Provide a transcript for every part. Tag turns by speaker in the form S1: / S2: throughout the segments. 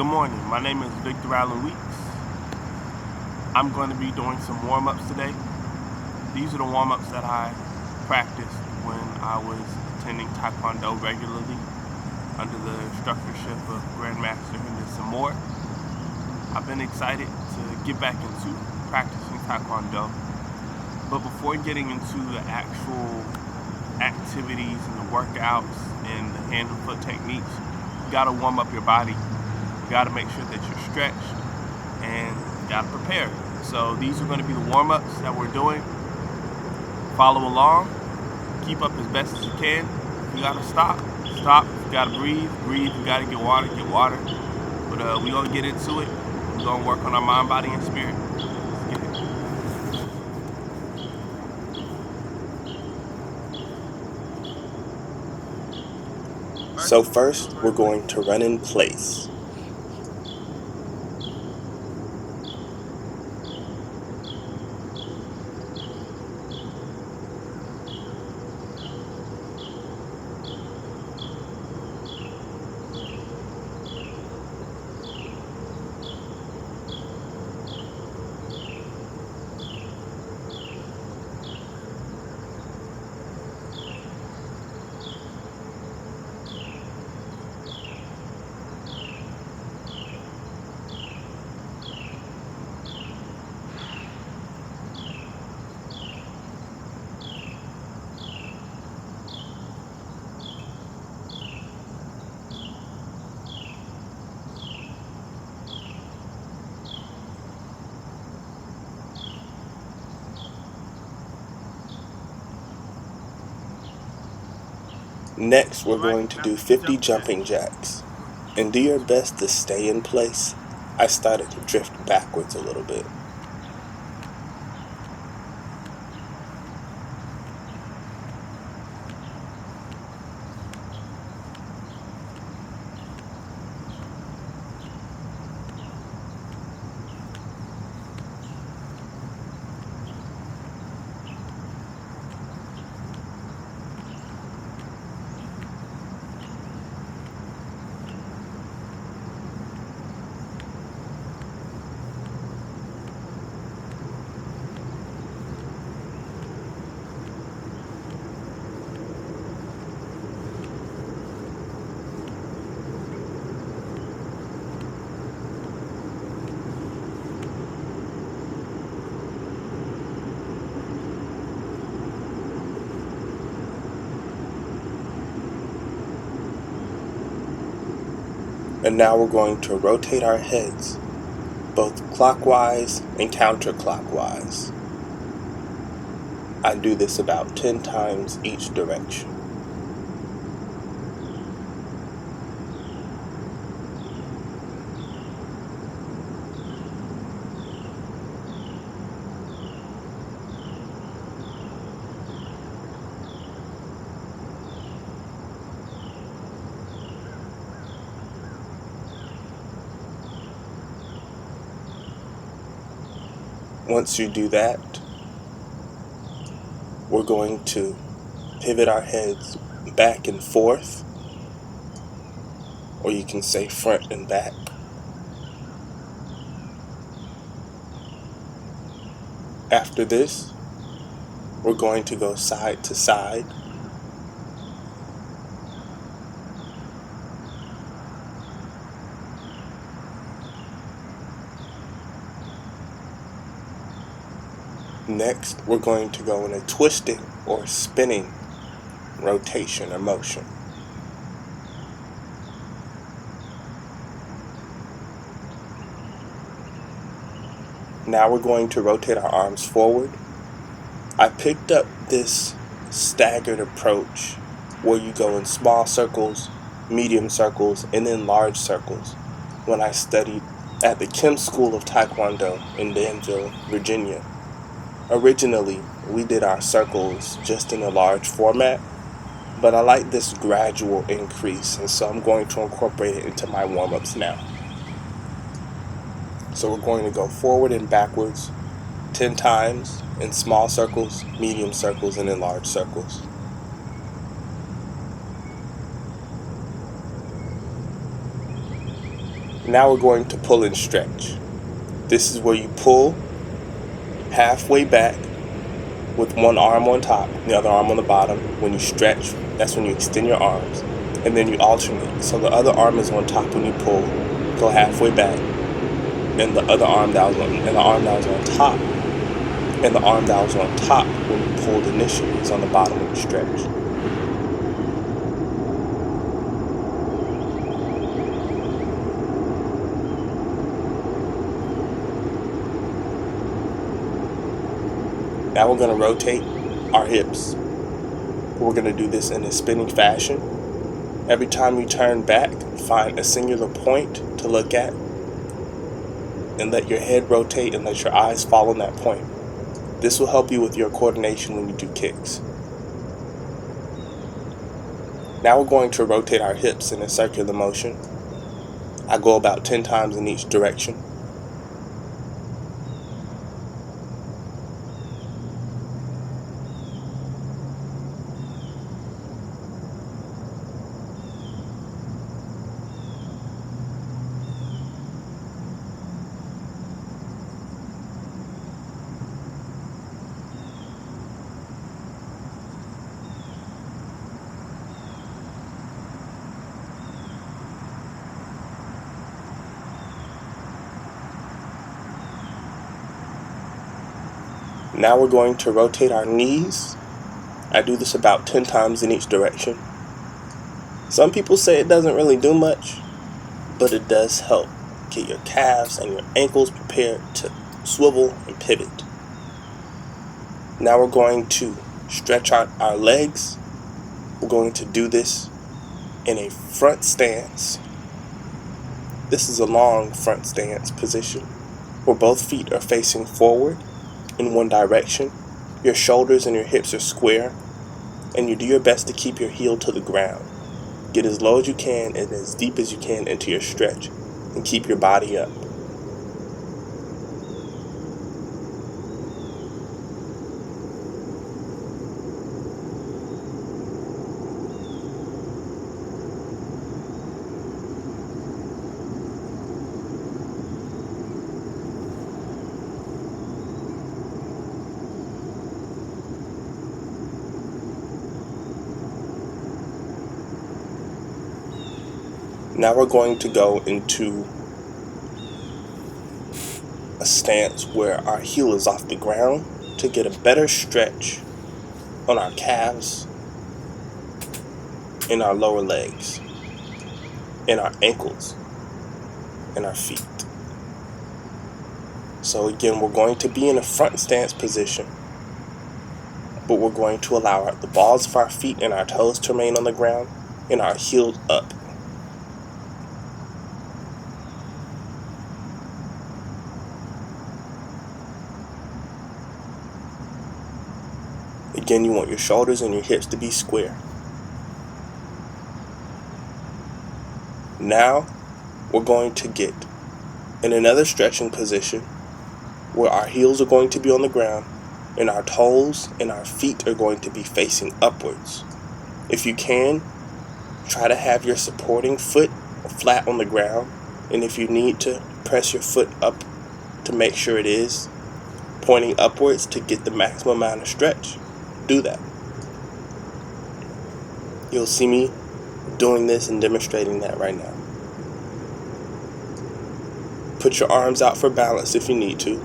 S1: Good morning. My name is Victor Allen Weeks. I'm going to be doing some warm-ups today. These are the warm-ups that I practiced when I was attending Taekwondo regularly under the instructorship of Grandmaster Henderson Moore. I've been excited to get back into practicing Taekwondo, but before getting into the actual activities and the workouts and the hand and foot techniques, you gotta warm up your body. You gotta make sure that you're stretched and you gotta prepare. So these are gonna be the warm-ups that we're doing. Follow along, keep up as best as you can. If you gotta stop. If you gotta breathe. If you gotta get water. But we're gonna get into it. We're gonna work on our mind, body, and spirit. Let's get it.
S2: So first, we're going to run in place. Next, we're going to do 50 jumping jacks. And do your best to stay in place. I started to drift backwards a little bit. And now we're going to rotate our heads, both clockwise and counterclockwise. I do this about 10 times each direction. Once you do that, we're going to pivot our heads back and forth, or you can say front and back. After this, we're going to go side to side. Next, we're going to go in a twisting or spinning rotation or motion. Now we're going to rotate our arms forward. I picked up this staggered approach where you go in small circles, medium circles, and then large circles when I studied at the Kim School of TaeKwonDo in Danville, Virginia. Originally, we did our circles just in a large format, but I like this gradual increase, and so I'm going to incorporate it into my warm-ups now. So we're going to go forward and backwards 10 times in small circles, medium circles, and in large circles. Now we're going to pull and stretch. This is where you pull halfway back with one arm on top, the other arm on the bottom. When you stretch, that's when you extend your arms, and then you alternate. So the other arm is on top when you pull, go halfway back, and the other arm that was on, and the arm that was on top, and the arm that was on top when you pulled initially is on the bottom when you stretch. Now we're going to rotate our hips. We're going to do this in a spinning fashion. Every time you turn back, find a singular point to look at and let your head rotate and let your eyes follow that point. This will help you with your coordination when you do kicks. Now we're going to rotate our hips in a circular motion. I go about 10 times in each direction. Now we're going to rotate our knees. I do this about 10 times in each direction. Some people say it doesn't really do much, but it does help get your calves and your ankles prepared to swivel and pivot. Now we're going to stretch out our legs. We're going to do this in a front stance. This is a long front stance position where both feet are facing forward in one direction. Your shoulders and your hips are square, and you do your best to keep your heel to the ground. Get as low as you can and as deep as you can into your stretch, and keep your body up. Now we're going to go into a stance where our heel is off the ground to get a better stretch on our calves, in our lower legs, in our ankles, and our feet. So again, we're going to be in a front stance position, but we're going to allow the balls of our feet and our toes to remain on the ground and our heels up. Again, you want your shoulders and your hips to be square. Now, we're going to get in another stretching position where our heels are going to be on the ground and our toes and our feet are going to be facing upwards. If you can, try to have your supporting foot flat on the ground, and if you need to, press your foot up to make sure it is pointing upwards to get the maximum amount of stretch. Do that. You'll see me doing this and demonstrating that right now. Put your arms out for balance if you need to.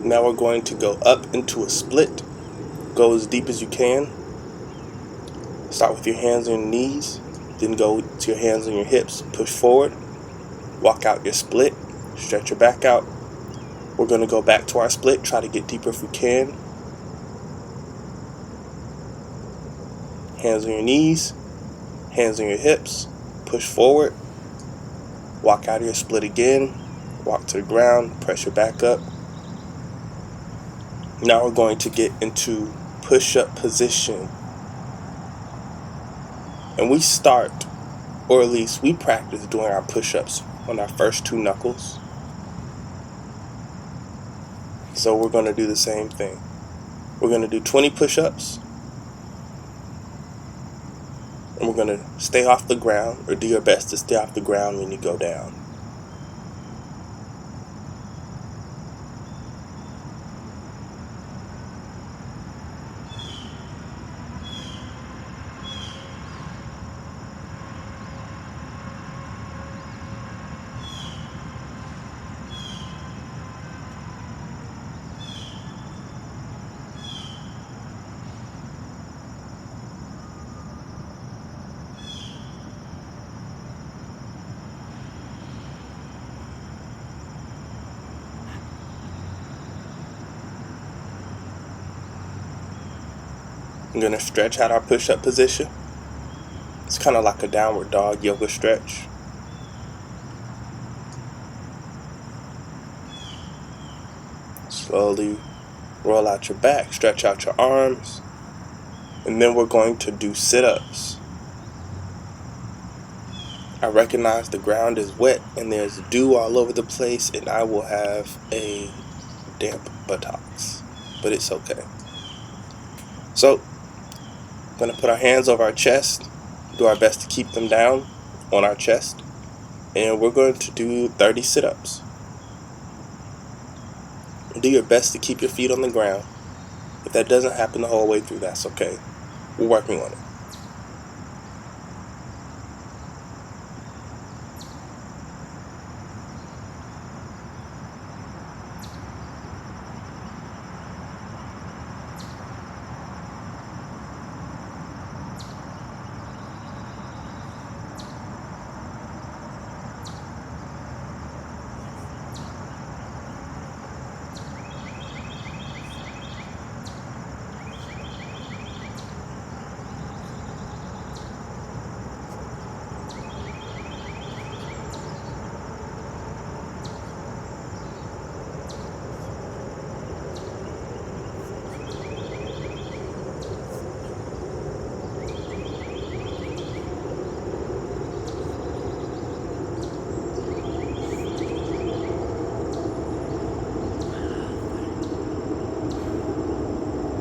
S2: Now we're going to go up into a split. Go as deep as you can. Start with your hands on your knees, then go to your hands on your hips. Push forward, walk out your split, stretch your back out. We're going to go back to our split, try to get deeper if we can. Hands on your knees, hands on your hips, push forward, walk out of your split again, walk to the ground, press your back up. Now we're going to get into push-up position. And we start, or at least we practice doing our push-ups on our first 2 knuckles. So we're going to do the same thing. We're going to do 20 push-ups. And we're going to stay off the ground, or do your best to stay off the ground when you go down. I'm going to stretch out our push-up position. It's kind of like a downward dog yoga stretch. Slowly roll out your back, stretch out your arms, and then we're going to do sit-ups. I recognize the ground is wet and there's dew all over the place, and I will have a damp buttocks, but it's okay. So, we're going to put our hands over our chest, do our best to keep them down on our chest, and we're going to do 30 sit-ups. Do your best to keep your feet on the ground. If that doesn't happen the whole way through, that's okay. We're working on it.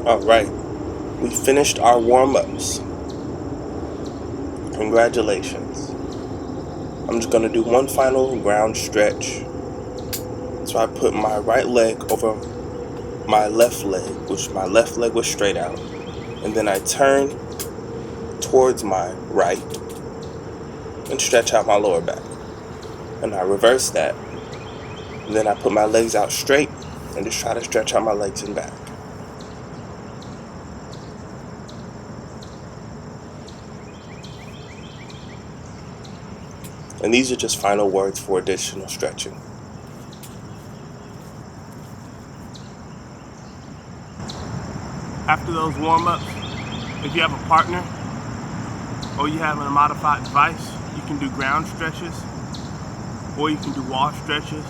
S2: Alright, we finished our warm-ups. Congratulations. I'm just going to do one final ground stretch. So I put my right leg over my left leg, which my left leg was straight out. And then I turn towards my right and stretch out my lower back. And I reverse that. And then I put my legs out straight and just try to stretch out my legs and back. And these are just final words for additional stretching.
S1: After those warm-ups, if you have a partner or you have a modified device, you can do ground stretches or you can do wall stretches,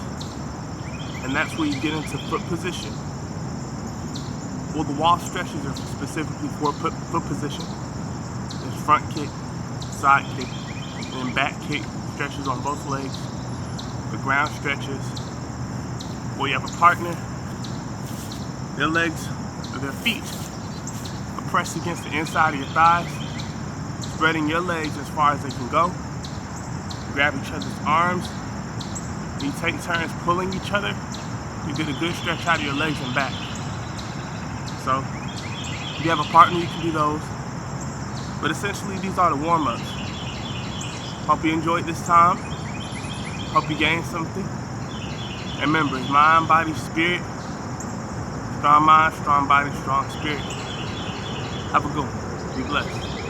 S1: and that's where you get into foot position. Well, the wall stretches are specifically for foot position. There's front kick, side kick, and then back kick stretches on both legs. The ground stretches, where you have a partner, their legs or their feet are pressed against the inside of your thighs, spreading your legs as far as they can go. Grab each other's arms, and you take turns pulling each other. You get a good stretch out of your legs and back. So, if you have a partner, you can do those. But essentially, these are the warm-ups. Hope you enjoyed this time. Hope you gained something. And remember, it's mind, body, spirit. Strong mind, strong body, strong spirit. Have a good one. Be blessed.